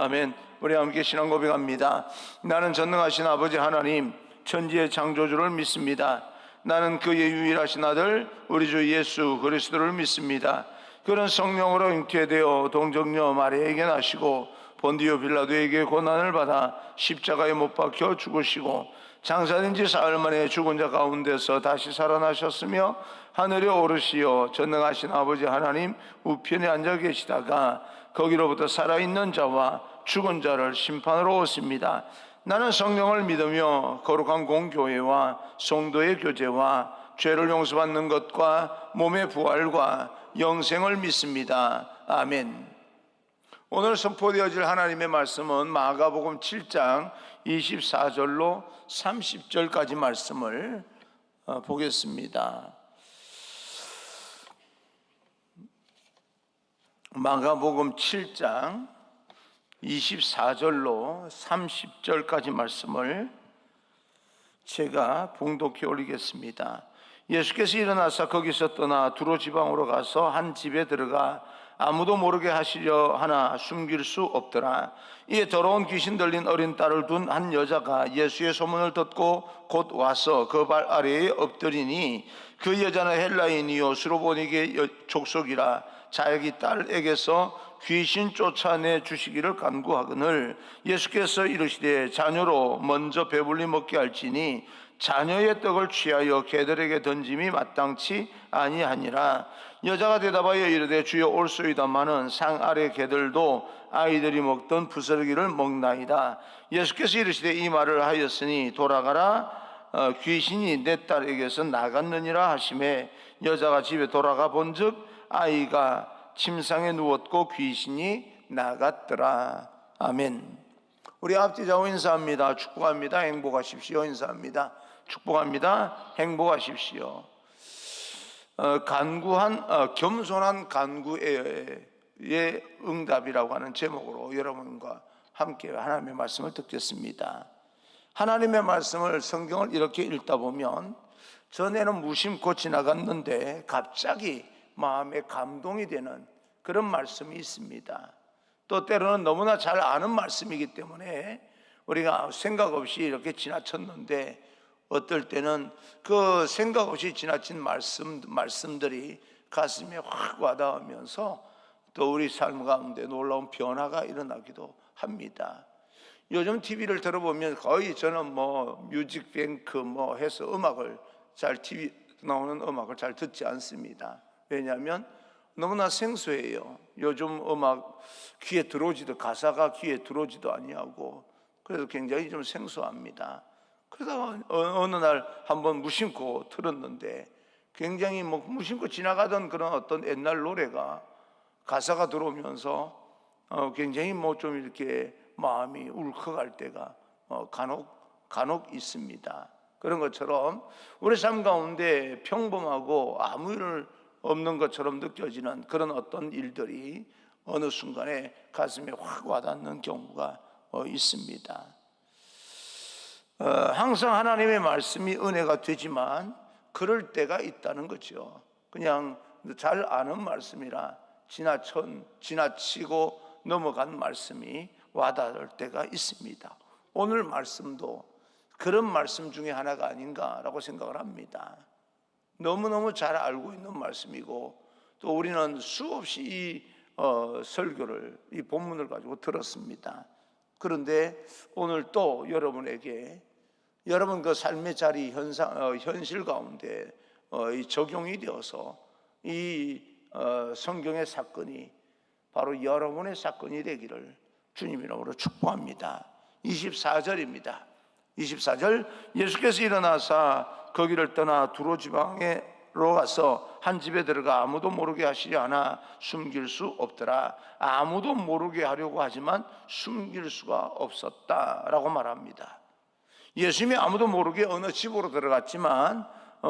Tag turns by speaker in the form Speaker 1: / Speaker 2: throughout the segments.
Speaker 1: 아멘. 우리 함께 신앙 고백합니다. 나는 전능하신 아버지 하나님, 천지의 창조주를 믿습니다. 나는 그의 유일하신 아들 우리 주 예수 그리스도를 믿습니다. 그는 성령으로 잉태되어 동정녀 마리아에게 나시고 본디오 빌라도에게 고난을 받아 십자가에 못 박혀 죽으시고 장사된 지 사흘 만에 죽은 자 가운데서 다시 살아나셨으며 하늘에 오르시어 전능하신 아버지 하나님 우편에 앉아 계시다가 거기로부터 살아있는 자와 죽은 자를 심판으로 오십니다. 나는 성령을 믿으며 거룩한 공교회와 성도의 교제와 죄를 용서받는 것과 몸의 부활과 영생을 믿습니다. 아멘. 오늘 선포되어질 하나님의 말씀은 마가복음 7장 24절로 30절까지 말씀을 보겠습니다. 마가복음 7장 24절로 30절까지 말씀을 제가 봉독해 올리겠습니다. 예수께서 일어나서 거기서 떠나 두로 지방으로 가서 한 집에 들어가 아무도 모르게 하시려 하나 숨길 수 없더라. 이에 더러운 귀신 들린 어린 딸을 둔 한 여자가 예수의 소문을 듣고 곧 와서 그 발 아래에 엎드리니 그 여자는 헬라인이요 수로보니게 족속이라 자기 딸에게서 귀신 쫓아내 주시기를 간구하거늘 예수께서 이르시되 자녀로 먼저 배불리 먹게 할지니 자녀의 떡을 취하여 개들에게 던짐이 마땅치 아니하니라. 여자가 대답하여 이르되 주여 올소이다마는 상 아래 개들도 아이들이 먹던 부스러기를 먹나이다. 예수께서 이르시되 이 말을 하였으니 돌아가라 귀신이 내 딸에게서 나갔느니라 하시매 여자가 집에 돌아가 본즉 아이가 침상에 누웠고 귀신이 나갔더라. 아멘. 우리 앞뒤좌우 인사합니다. 축복합니다. 행복하십시오. 인사합니다. 축복합니다. 행복하십시오. 겸손한 간구의 응답이라고 하는 제목으로 여러분과 함께 하나님의 말씀을 듣겠습니다. 하나님의 말씀을 성경을 이렇게 읽다 보면 전에는 무심코 지나갔는데 갑자기 마음에 감동이 되는 그런 말씀이 있습니다. 또 때로는 너무나 잘 아는 말씀이기 때문에 우리가 생각 없이 이렇게 지나쳤는데 어떨 때는 그 생각 없이 지나친 말씀들이 가슴에 확 와닿으면서 또 우리 삶 가운데 놀라운 변화가 일어나기도 합니다. 요즘 TV를 들어보면 거의 저는 뮤직뱅크 해서 TV 나오는 음악을 잘 듣지 않습니다. 왜냐하면 너무나 생소해요. 요즘 음악 가사가 귀에 들어오지도 아니하고 그래서 굉장히 좀 생소합니다. 그러다가 어느 날 한번 무심코 틀었는데 굉장히 무심코 지나가던 그런 어떤 옛날 노래가 가사가 들어오면서 굉장히 좀 이렇게 마음이 울컥할 때가 간혹 있습니다. 그런 것처럼 우리 삶 가운데 평범하고 아무 일 없는 것처럼 느껴지는 그런 어떤 일들이 어느 순간에 가슴에 확 와닿는 경우가 있습니다. 항상 하나님의 말씀이 은혜가 되지만 그럴 때가 있다는 거죠. 그냥 잘 아는 말씀이라 지나치고 넘어간 말씀이 와닿을 때가 있습니다. 오늘 말씀도 그런 말씀 중에 하나가 아닌가라고 생각을 합니다. 너무너무 잘 알고 있는 말씀이고 또 우리는 수없이 이 설교를 이 본문을 가지고 들었습니다. 그런데 오늘 또 여러분에게 여러분 그 삶의 자리 현실 가운데 적용이 되어서 이 성경의 사건이 바로 여러분의 사건이 되기를 주님 이름으로 축복합니다. 24절입니다. 24절 예수께서 일어나사 거기를 떠나 두로 지방으로 가서 한 집에 들어가 아무도 모르게 하시려 하나 숨길 수 없더라. 아무도 모르게 하려고 하지만 숨길 수가 없었다라고 말합니다. 예수님이 아무도 모르게 어느 집으로 들어갔지만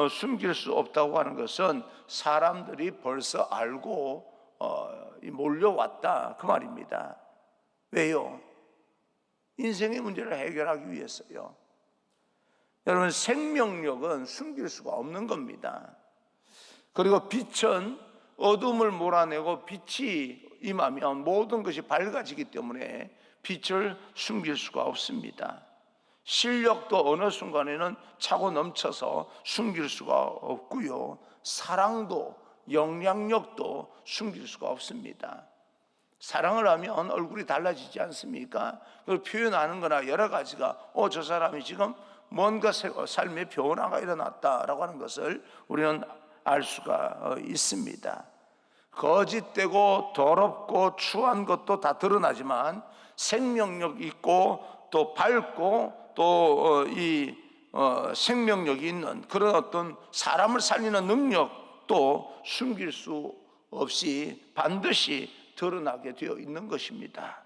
Speaker 1: 숨길 수 없다고 하는 것은 사람들이 벌써 알고 몰려왔다 그 말입니다. 왜요? 인생의 문제를 해결하기 위해서요. 여러분 생명력은 숨길 수가 없는 겁니다. 그리고 빛은 어둠을 몰아내고 빛이 임하면 모든 것이 밝아지기 때문에 빛을 숨길 수가 없습니다. 실력도 어느 순간에는 차고 넘쳐서 숨길 수가 없고요. 사랑도, 영향력도 숨길 수가 없습니다. 사랑을 하면 얼굴이 달라지지 않습니까? 그걸 표현하는 거나 여러 가지가 저 사람이 지금 뭔가 삶의 변화가 일어났다라고 하는 것을 우리는 알 수가 있습니다. 거짓되고 더럽고 추한 것도 다 드러나지만 생명력 있고 또 밝고 또 생명력이 있는 그런 어떤 사람을 살리는 능력도 숨길 수 없이 반드시 드러나게 되어 있는 것입니다.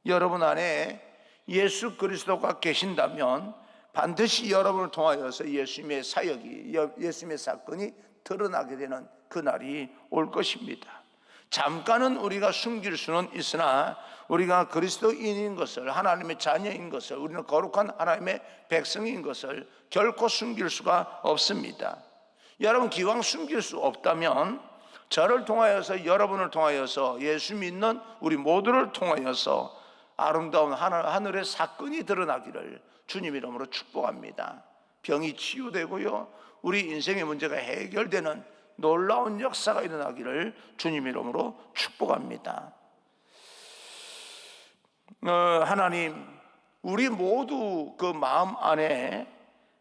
Speaker 1: 여러분 안에 예수 그리스도가 계신다면 반드시 여러분을 통하여서 예수님의 사역이, 예수님의 사건이 드러나게 되는 그날이 올 것입니다. 잠깐은 우리가 숨길 수는 있으나 우리가 그리스도인인 것을, 하나님의 자녀인 것을, 우리는 거룩한 하나님의 백성인 것을 결코 숨길 수가 없습니다. 여러분, 기왕 숨길 수 없다면 저를 통하여서, 여러분을 통하여서, 예수 믿는 우리 모두를 통하여서 아름다운 하늘의 사건이 드러나기를 주님 이름으로 축복합니다. 병이 치유되고요, 우리 인생의 문제가 해결되는 놀라운 역사가 일어나기를 주님 이름으로 축복합니다. 하나님, 우리 모두 그 마음 안에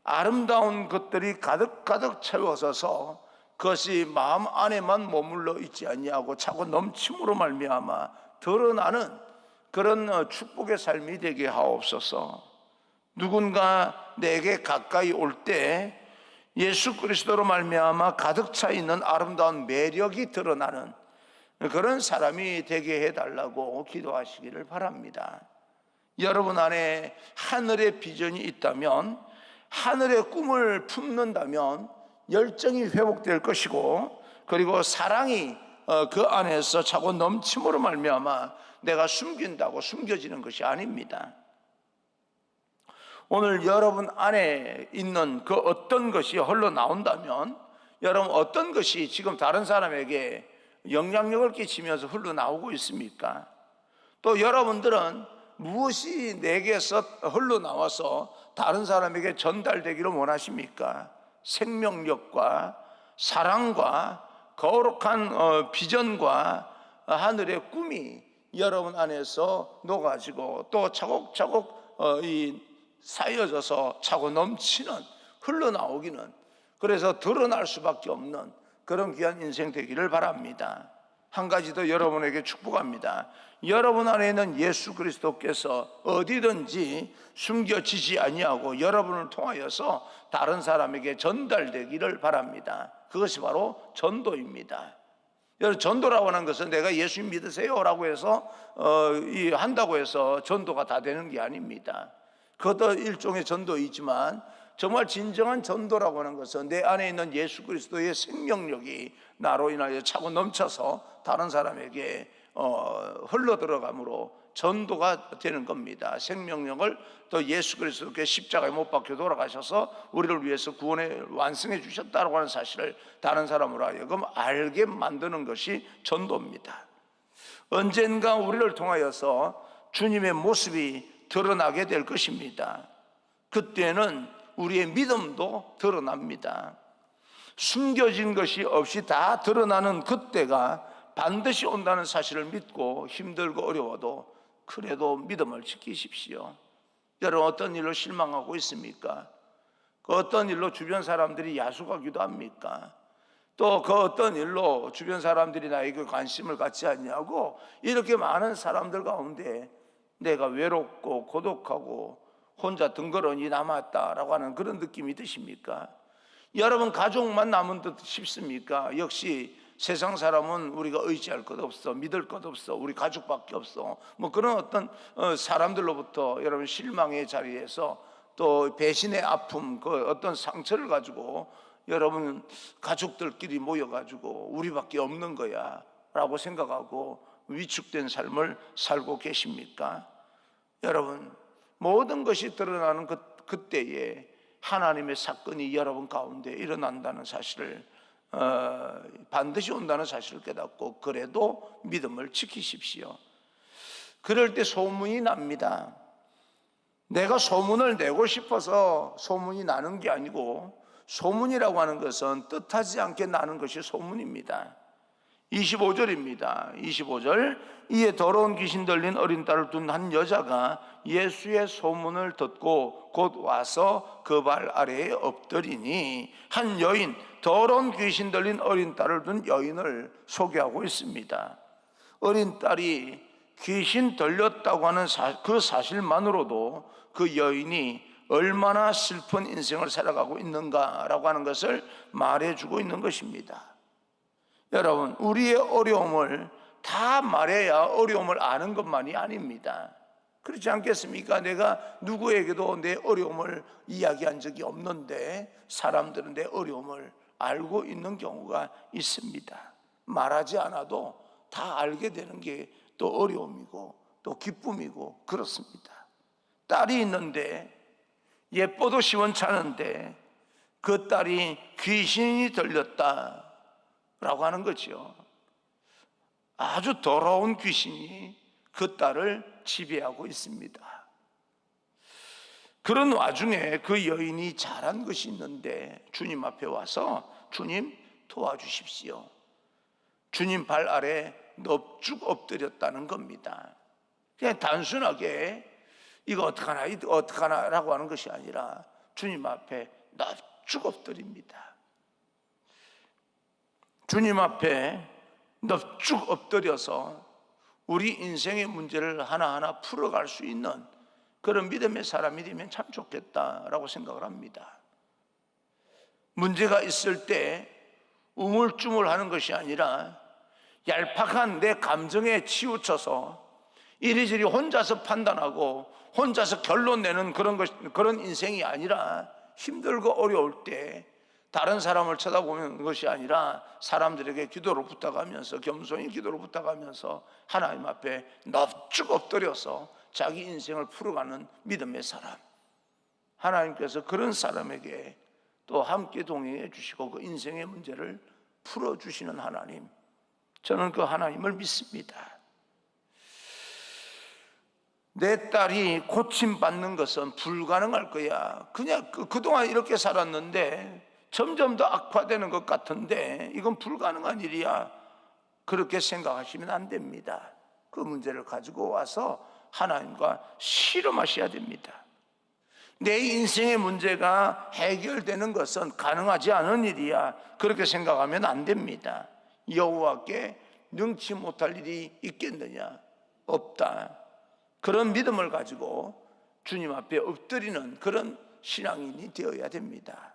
Speaker 1: 아름다운 것들이 가득가득 채워져서 그것이 마음 안에만 머물러 있지 아니하고 차고 넘침으로 말미암아 드러나는 그런 축복의 삶이 되게 하옵소서. 누군가 내게 가까이 올 때 예수 그리스도로 말미암아 가득 차 있는 아름다운 매력이 드러나는 그런 사람이 되게 해달라고 기도하시기를 바랍니다. 여러분 안에 하늘의 비전이 있다면, 하늘의 꿈을 품는다면 열정이 회복될 것이고, 그리고 사랑이 그 안에서 차고 넘침으로 말미암아 내가 숨긴다고 숨겨지는 것이 아닙니다. 오늘 여러분 안에 있는 그 어떤 것이 흘러나온다면, 여러분 어떤 것이 지금 다른 사람에게 영향력을 끼치면서 흘러나오고 있습니까? 또 여러분들은 무엇이 내게서 흘러나와서 다른 사람에게 전달되기를 원하십니까? 생명력과 사랑과 거룩한 비전과 하늘의 꿈이 여러분 안에서 녹아지고 또 차곡차곡 쌓여져서 차고 넘치는, 흘러나오기는, 그래서 드러날 수밖에 없는 그런 귀한 인생 되기를 바랍니다. 한 가지 더 여러분에게 축복합니다. 여러분 안에는 예수 그리스도께서 어디든지 숨겨지지 아니하고 여러분을 통하여서 다른 사람에게 전달되기를 바랍니다. 그것이 바로 전도입니다. 여러분, 전도라고 하는 것은 내가 예수 믿으세요 라고 해서 한다고 해서 전도가 다 되는 게 아닙니다. 그것도 일종의 전도이지만 정말 진정한 전도라고 하는 것은 내 안에 있는 예수 그리스도의 생명력이 나로 인하여 차고 넘쳐서 다른 사람에게 흘러들어감으로 전도가 되는 겁니다. 생명력을 또 예수 그리스도께 십자가에 못 박혀 돌아가셔서 우리를 위해서 구원에 완성해 주셨다고 하는 사실을 다른 사람으로 하여금 알게 만드는 것이 전도입니다. 언젠가 우리를 통하여서 주님의 모습이 드러나게 될 것입니다. 그때는 우리의 믿음도 드러납니다. 숨겨진 것이 없이 다 드러나는 그때가 반드시 온다는 사실을 믿고 힘들고 어려워도 그래도 믿음을 지키십시오. 여러분, 어떤 일로 실망하고 있습니까? 그 어떤 일로 주변 사람들이 야속하기도 합니까? 또 그 어떤 일로 주변 사람들이 나에게 관심을 갖지 않냐고 이렇게 많은 사람들 가운데 내가 외롭고 고독하고 혼자 덩그러니 남았다라고 하는 그런 느낌이 드십니까? 여러분, 가족만 남은 듯 싶습니까? 역시 세상 사람은 우리가 의지할 것 없어, 믿을 것 없어, 우리 가족밖에 없어, 뭐 그런 어떤 사람들로부터 여러분 실망의 자리에서 또 배신의 아픔, 그 어떤 상처를 가지고 여러분 가족들끼리 모여가지고 우리밖에 없는 거야 라고 생각하고 위축된 삶을 살고 계십니까? 여러분, 모든 것이 드러나는 그때에 하나님의 사건이 여러분 가운데 일어난다는 사실을 반드시 온다는 사실을 깨닫고 그래도 믿음을 지키십시오. 그럴 때 소문이 납니다. 내가 소문을 내고 싶어서 소문이 나는 게 아니고, 소문이라고 하는 것은 뜻하지 않게 나는 것이 소문입니다. 25절입니다. 25절, 이에 더러운 귀신 들린 어린 딸을 둔 한 여자가 예수의 소문을 듣고 곧 와서 그 발 아래에 엎드리니, 한 여인, 더러운 귀신 들린 어린 딸을 둔 여인을 소개하고 있습니다. 어린 딸이 귀신 들렸다고 하는 그 사실만으로도 그 여인이 얼마나 슬픈 인생을 살아가고 있는가라고 하는 것을 말해주고 있는 것입니다. 여러분, 우리의 어려움을 다 말해야 어려움을 아는 것만이 아닙니다. 그렇지 않겠습니까? 내가 누구에게도 내 어려움을 이야기한 적이 없는데 사람들은 내 어려움을 알고 있는 경우가 있습니다. 말하지 않아도 다 알게 되는 게 또 어려움이고 또 기쁨이고 그렇습니다. 딸이 있는데 예뻐도 시원찮은데 그 딸이 귀신이 들렸다 라고 하는 거죠. 아주 더러운 귀신이 그 딸을 지배하고 있습니다. 그런 와중에 그 여인이 잘한 것이 있는데 주님 앞에 와서 주님 도와주십시오. 주님 발 아래 넙죽 엎드렸다는 겁니다. 그냥 단순하게 이거 어떡하나 라고 하는 것이 아니라 주님 앞에 넙죽 엎드립니다. 주님 앞에 넙죽 엎드려서 우리 인생의 문제를 하나하나 풀어갈 수 있는 그런 믿음의 사람이 되면 참 좋겠다라고 생각을 합니다. 문제가 있을 때 우물쭈물하는 것이 아니라 얄팍한 내 감정에 치우쳐서 이리저리 혼자서 판단하고 혼자서 결론 내는 그런 인생이 아니라, 힘들고 어려울 때 다른 사람을 쳐다보는 것이 아니라 사람들에게 기도를 부탁하면서, 겸손히 기도를 부탁하면서 하나님 앞에 넙죽 엎드려서 자기 인생을 풀어가는 믿음의 사람, 하나님께서 그런 사람에게 또 함께 동행해 주시고 그 인생의 문제를 풀어주시는 하나님, 저는 그 하나님을 믿습니다. 내 딸이 고침받는 것은 불가능할 거야. 그냥 그동안 이렇게 살았는데 점점 더 악화되는 것 같은데 이건 불가능한 일이야, 그렇게 생각하시면 안 됩니다. 그 문제를 가지고 와서 하나님과 씨름하셔야 됩니다. 내 인생의 문제가 해결되는 것은 가능하지 않은 일이야, 그렇게 생각하면 안 됩니다. 여호와께 능치 못할 일이 있겠느냐? 없다. 그런 믿음을 가지고 주님 앞에 엎드리는 그런 신앙인이 되어야 됩니다.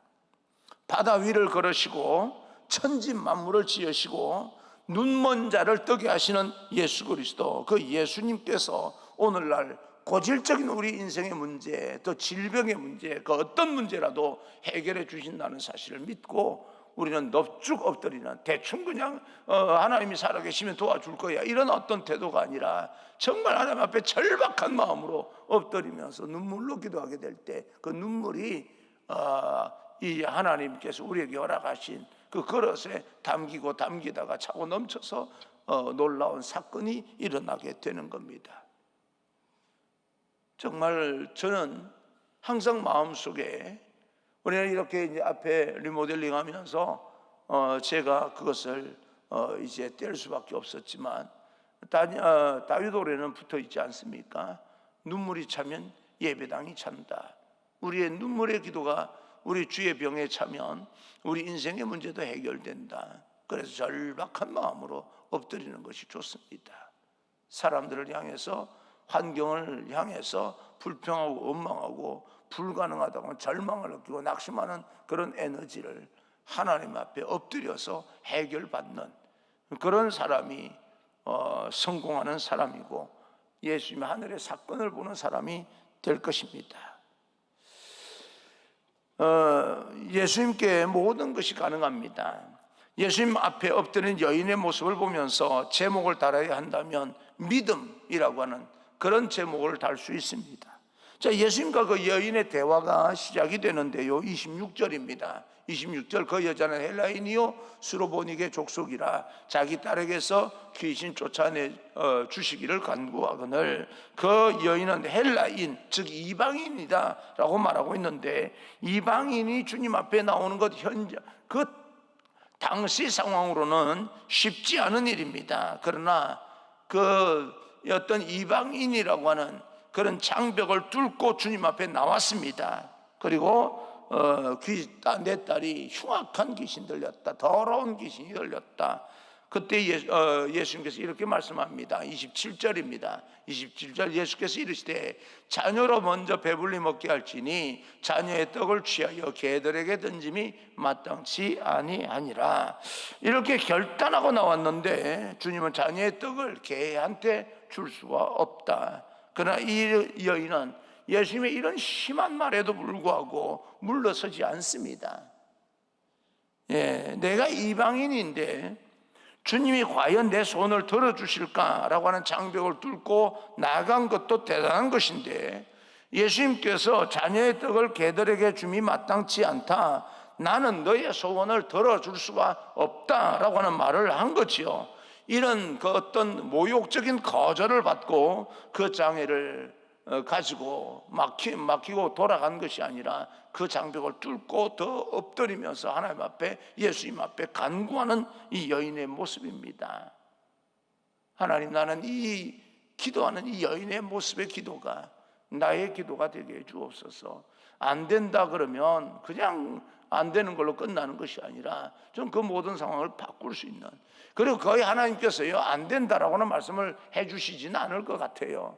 Speaker 1: 바다 위를 걸으시고 천지 만물을 지으시고 눈먼 자를 뜨게 하시는 예수 그리스도, 그 예수님께서 오늘날 고질적인 우리 인생의 문제, 또 질병의 문제, 그 어떤 문제라도 해결해 주신다는 사실을 믿고 우리는 넙죽 엎드리는, 대충 그냥 하나님이 살아계시면 도와줄 거야 이런 어떤 태도가 아니라 정말 하나님 앞에 절박한 마음으로 엎드리면서 눈물로 기도하게 될 때 그 눈물이 이 하나님께서 우리에게 허락하신 그 그릇에 담기다가 차고 넘쳐서 놀라운 사건이 일어나게 되는 겁니다. 정말 저는 항상 마음속에, 우리는 이렇게 이제 앞에 리모델링 하면서 제가 그것을 이제 뗄 수밖에 없었지만, 다윗 노래는 붙어 있지 않습니까? 눈물이 차면 예배당이 찬다. 우리의 눈물의 기도가 우리 주의 병에 차면 우리 인생의 문제도 해결된다. 그래서 절박한 마음으로 엎드리는 것이 좋습니다. 사람들을 향해서, 환경을 향해서 불평하고 원망하고 불가능하다고 절망을 느끼고 낙심하는 그런 에너지를 하나님 앞에 엎드려서 해결받는 그런 사람이 성공하는 사람이고 예수님의 하늘의 사건을 보는 사람이 될 것입니다. 예수님께 모든 것이 가능합니다. 예수님 앞에 엎드린 여인의 모습을 보면서 제목을 달아야 한다면 믿음이라고 하는 그런 제목을 달 수 있습니다. 자, 예수님과 그 여인의 대화가 시작이 되는데요, 26절입니다. 26절, 그 여자는 헬라인이요 수로보니게 족속이라 자기 딸에게서 귀신 쫓아내 주시기를 간구하거늘, 그 여인은 헬라인, 즉 이방인이다 라고 말하고 있는데, 이방인이 주님 앞에 나오는 것 현재 그 당시 상황으로는 쉽지 않은 일입니다. 그러나 그 어떤 이방인이라고 하는 그런 장벽을 뚫고 주님 앞에 나왔습니다. 그리고 내 딸이 흉악한 귀신 들렸다, 더러운 귀신이 들렸다. 그때 예수님께서 이렇게 말씀합니다. 27절입니다. 27절, 예수께서 이르시되 자녀로 먼저 배불리 먹게 할지니 자녀의 떡을 취하여 개들에게 던짐이 마땅치 아니하니라. 이렇게 결단하고 나왔는데 주님은 자녀의 떡을 개한테 줄 수가 없다. 그러나 이 여인은 예수님의 이런 심한 말에도 불구하고 물러서지 않습니다. 내가 이방인인데 주님이 과연 내 손을 들어주실까라고 하는 장벽을 뚫고 나간 것도 대단한 것인데, 예수님께서 자녀의 떡을 개들에게 줌이 마땅치 않다, 나는 너의 소원을 들어줄 수가 없다라고 하는 말을 한 거지요. 이런 그 어떤 모욕적인 거절을 받고 그 장애를 가지고 막히고 돌아간 것이 아니라 그 장벽을 뚫고 더 엎드리면서 하나님 앞에, 예수님 앞에 간구하는 이 여인의 모습입니다. 하나님, 나는 이 기도하는 이 여인의 모습의 기도가 나의 기도가 되게 해 주옵소서. 안 된다 그러면 그냥 안 되는 걸로 끝나는 것이 아니라 좀 그 모든 상황을 바꿀 수 있는, 그리고 거의 하나님께서요 안 된다라고는 말씀을 해 주시지는 않을 것 같아요.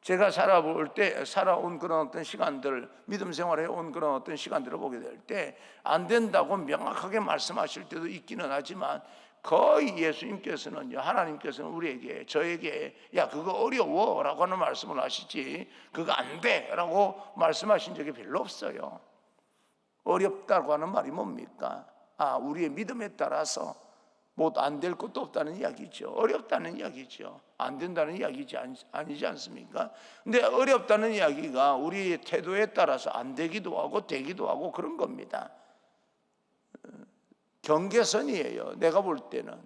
Speaker 1: 제가 살아온 그런 어떤 시간들, 믿음 생활에 온 그런 어떤 시간들을 보게 될 때 안 된다고 명확하게 말씀하실 때도 있기는 하지만, 거의 예수님께서는요, 하나님께서는 우리에게, 저에게 야 그거 어려워 라고 하는 말씀을 하시지 그거 안 돼 라고 말씀하신 적이 별로 없어요. 어렵다고 하는 말이 뭡니까? 우리의 믿음에 따라서 뭐 안 될 것도 없다는 이야기죠. 어렵다는 이야기죠. 안 된다는 이야기지 아니지 않습니까? 근데 어렵다는 이야기가 우리의 태도에 따라서 안 되기도 하고 되기도 하고 그런 겁니다. 경계선이에요. 내가 볼 때는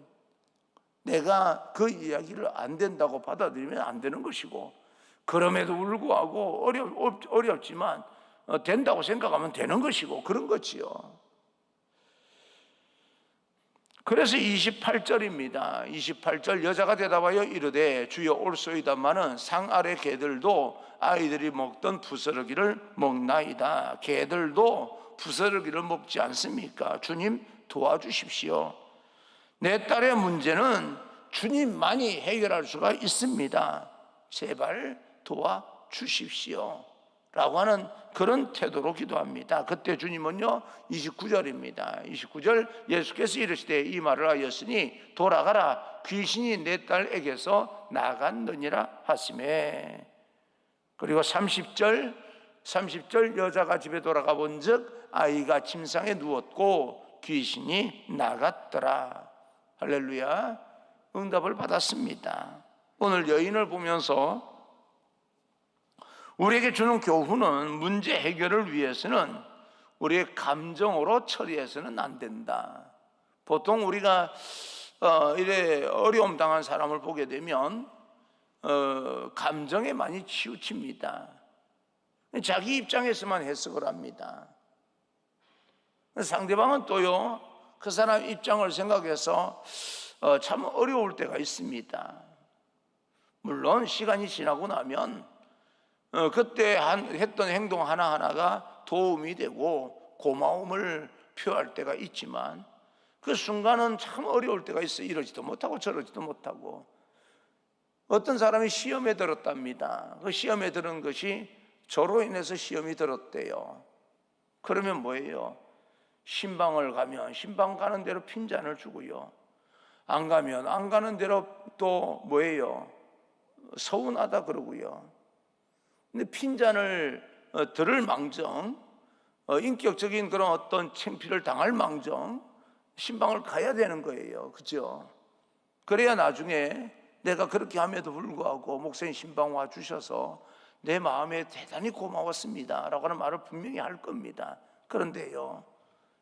Speaker 1: 내가 그 이야기를 안 된다고 받아들이면 안 되는 것이고, 그럼에도 불구하고 어렵지만 된다고 생각하면 되는 것이고, 그런 거지요. 그래서 28절입니다. 28절, 여자가 대답하여 이르되 주여 올소이다마는 상 아래 개들도 아이들이 먹던 부스러기를 먹나이다. 개들도 부스러기를 먹지 않습니까? 주님 도와주십시오. 내 딸의 문제는 주님만이 해결할 수가 있습니다. 제발 도와주십시오 라고 하는 그런 태도로 기도합니다. 그때 주님은요, 29절입니다. 29절, 예수께서 이르시되 이 말을 하였으니 돌아가라, 귀신이 내 딸에게서 나갔느니라 하시매. 그리고 30절, 여자가 집에 돌아가 본즉 아이가 침상에 누웠고 귀신이 나갔더라. 할렐루야. 응답을 받았습니다. 오늘 여인을 보면서 우리에게 주는 교훈은, 문제 해결을 위해서는 우리의 감정으로 처리해서는 안 된다. 보통 우리가 이래 어려움 당한 사람을 보게 되면 감정에 많이 치우칩니다. 자기 입장에서만 해석을 합니다. 상대방은 또요, 그 사람 입장을 생각해서 참 어려울 때가 있습니다. 물론 시간이 지나고 나면 그때 했던 행동 하나하나가 도움이 되고 고마움을 표할 때가 있지만, 그 순간은 참 어려울 때가 있어요. 이러지도 못하고 저러지도 못하고. 어떤 사람이 시험에 들었답니다. 그 시험에 들은 것이 저로 인해서 시험이 들었대요. 그러면 뭐예요? 신방을 가면 신방 가는 대로 핀잔을 주고요, 안 가면 안 가는 대로 또 뭐예요? 서운하다 그러고요. 근데 핀잔을 들을 망정, 인격적인 그런 어떤 창피를 당할 망정 신방을 가야 되는 거예요. 그죠? 그래야 나중에 내가 그렇게 함에도 불구하고 목사님 신방 와 주셔서 내 마음에 대단히 고마웠습니다 라고 하는 말을 분명히 할 겁니다. 그런데요,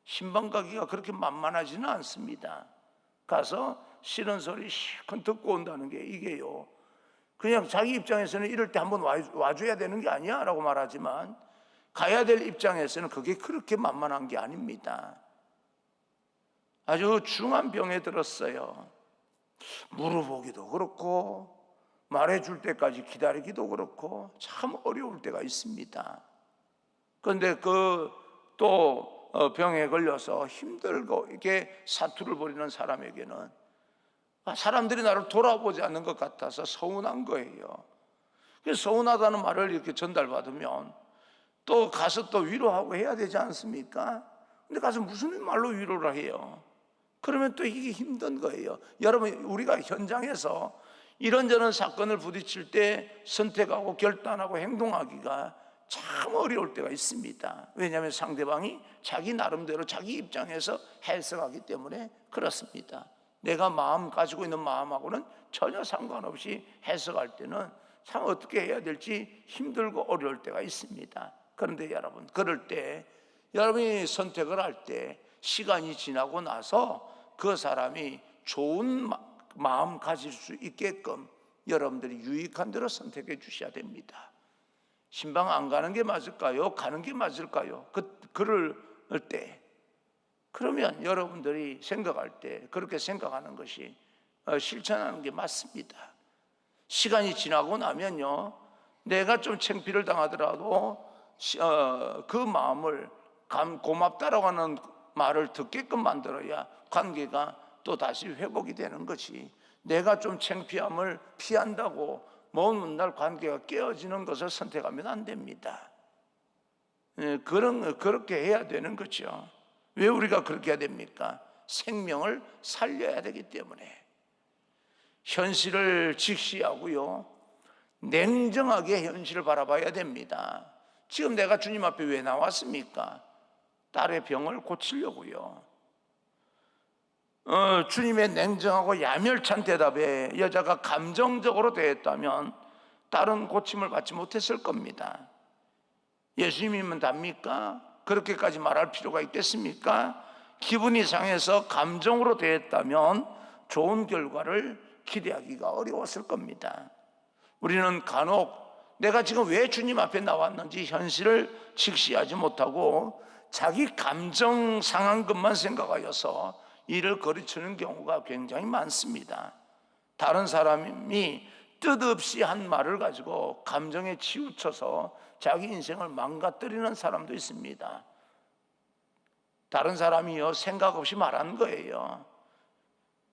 Speaker 1: 신방 가기가 그렇게 만만하지는 않습니다. 가서 싫은 소리 실컷 듣고 온다는 게 이게요, 그냥 자기 입장에서는 이럴 때 한번 와줘야 되는 게 아니야 라고 말하지만 가야 될 입장에서는 그게 그렇게 만만한 게 아닙니다. 아주 중한 병에 들었어요. 물어보기도 그렇고 말해줄 때까지 기다리기도 그렇고 참 어려울 때가 있습니다. 그런데 또 병에 걸려서 힘들고 이렇게 사투를 벌이는 사람에게는 사람들이 나를 돌아보지 않는 것 같아서 서운한 거예요. 그래서 서운하다는 말을 이렇게 전달받으면 또 가서 또 위로하고 해야 되지 않습니까? 근데 가서 무슨 말로 위로를 해요? 그러면 또 이게 힘든 거예요. 여러분, 우리가 현장에서 이런저런 사건을 부딪힐 때 선택하고 결단하고 행동하기가 참 어려울 때가 있습니다. 왜냐하면 상대방이 자기 나름대로 자기 입장에서 해석하기 때문에 그렇습니다. 내가 가지고 있는 마음하고는 전혀 상관없이 해석할 때는 참 어떻게 해야 될지 힘들고 어려울 때가 있습니다. 그런데 여러분, 그럴 때 여러분이 선택을 할 때 시간이 지나고 나서 그 사람이 좋은 마음 가질 수 있게끔 여러분들이 유익한 대로 선택해 주셔야 됩니다. 신방 안 가는 게 맞을까요? 가는 게 맞을까요? 그럴 때, 그러면 여러분들이 생각할 때 그렇게 생각하는 것이 실천하는 게 맞습니다. 시간이 지나고 나면요, 내가 좀 창피를 당하더라도 그 마음을 고맙다라고 하는 말을 듣게끔 만들어야 관계가 또 다시 회복이 되는 것이, 내가 좀 창피함을 피한다고 먼 날 관계가 깨어지는 것을 선택하면 안 됩니다. 그렇게 해야 되는 거죠. 왜 우리가 그렇게 해야 됩니까? 생명을 살려야 되기 때문에. 현실을 직시하고요, 냉정하게 현실을 바라봐야 됩니다. 지금 내가 주님 앞에 왜 나왔습니까? 딸의 병을 고치려고요. 주님의 냉정하고 야멸찬 대답에 여자가 감정적으로 대했다면 딸은 고침을 받지 못했을 겁니다. 예수님이면 답니까? 그렇게까지 말할 필요가 있겠습니까? 기분이 상해서 감정으로 대했다면 좋은 결과를 기대하기가 어려웠을 겁니다. 우리는 간혹 내가 지금 왜 주님 앞에 나왔는지 현실을 직시하지 못하고 자기 감정 상한 것만 생각하여서 일을 거르치는 경우가 굉장히 많습니다. 다른 사람이 뜻없이 한 말을 가지고 감정에 치우쳐서 자기 인생을 망가뜨리는 사람도 있습니다. 다른 사람이요, 생각 없이 말한 거예요.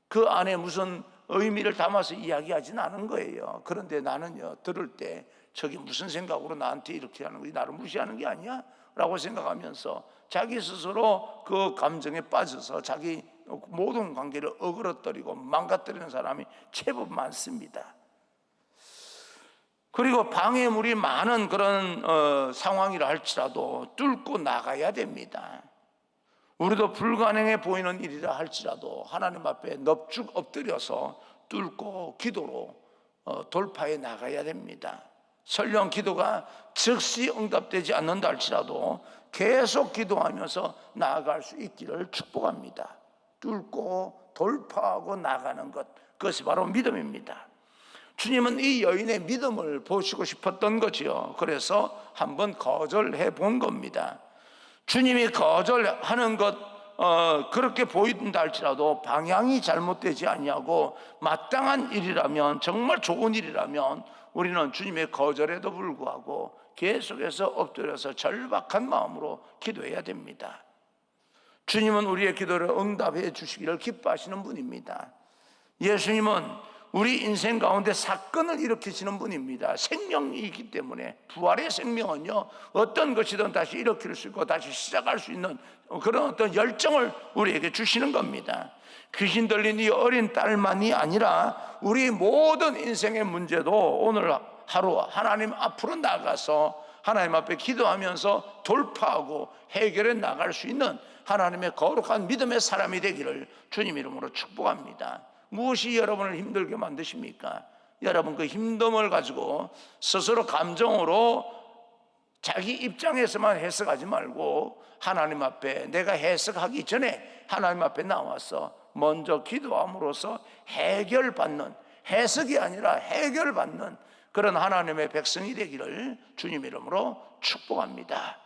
Speaker 1: 그 안에 무슨 의미를 담아서 이야기하진 않은 거예요. 그런데 나는요, 들을 때 저게 무슨 생각으로 나한테 이렇게 하는 거지, 나를 무시하는 게 아니야? 라고 생각하면서 자기 스스로 그 감정에 빠져서 자기 모든 관계를 어그러뜨리고 망가뜨리는 사람이 제법 많습니다. 그리고 방해물이 많은 그런 상황이라 할지라도 뚫고 나가야 됩니다. 우리도 불가능해 보이는 일이라 할지라도 하나님 앞에 넙죽 엎드려서 뚫고 기도로 돌파해 나가야 됩니다. 설령 기도가 즉시 응답되지 않는다 할지라도 계속 기도하면서 나아갈 수 있기를 축복합니다. 뚫고 돌파하고 나가는 것, 그것이 바로 믿음입니다. 주님은 이 여인의 믿음을 보시고 싶었던 거지요. 그래서 한번 거절해 본 겁니다. 주님이 거절하는 것 그렇게 보인다 할지라도 방향이 잘못되지 아니하고 마땅한 일이라면, 정말 좋은 일이라면 우리는 주님의 거절에도 불구하고 계속해서 엎드려서 절박한 마음으로 기도해야 됩니다. 주님은 우리의 기도를 응답해 주시기를 기뻐하시는 분입니다. 예수님은 우리 인생 가운데 사건을 일으키시는 분입니다. 생명이 있기 때문에, 부활의 생명은요, 어떤 것이든 다시 일으킬 수 있고 다시 시작할 수 있는 그런 어떤 열정을 우리에게 주시는 겁니다. 귀신 들린 이 어린 딸만이 아니라 우리 모든 인생의 문제도 오늘 하루 하나님 앞으로 나가서 하나님 앞에 기도하면서 돌파하고 해결해 나갈 수 있는 하나님의 거룩한 믿음의 사람이 되기를 주님 이름으로 축복합니다. 무엇이 여러분을 힘들게 만드십니까? 여러분 그 힘듦을 가지고 스스로 감정으로 자기 입장에서만 해석하지 말고 하나님 앞에 내가 해석하기 전에 하나님 앞에 나와서 먼저 기도함으로써 해결받는, 해석이 아니라 해결받는 그런 하나님의 백성이 되기를 주님 이름으로 축복합니다.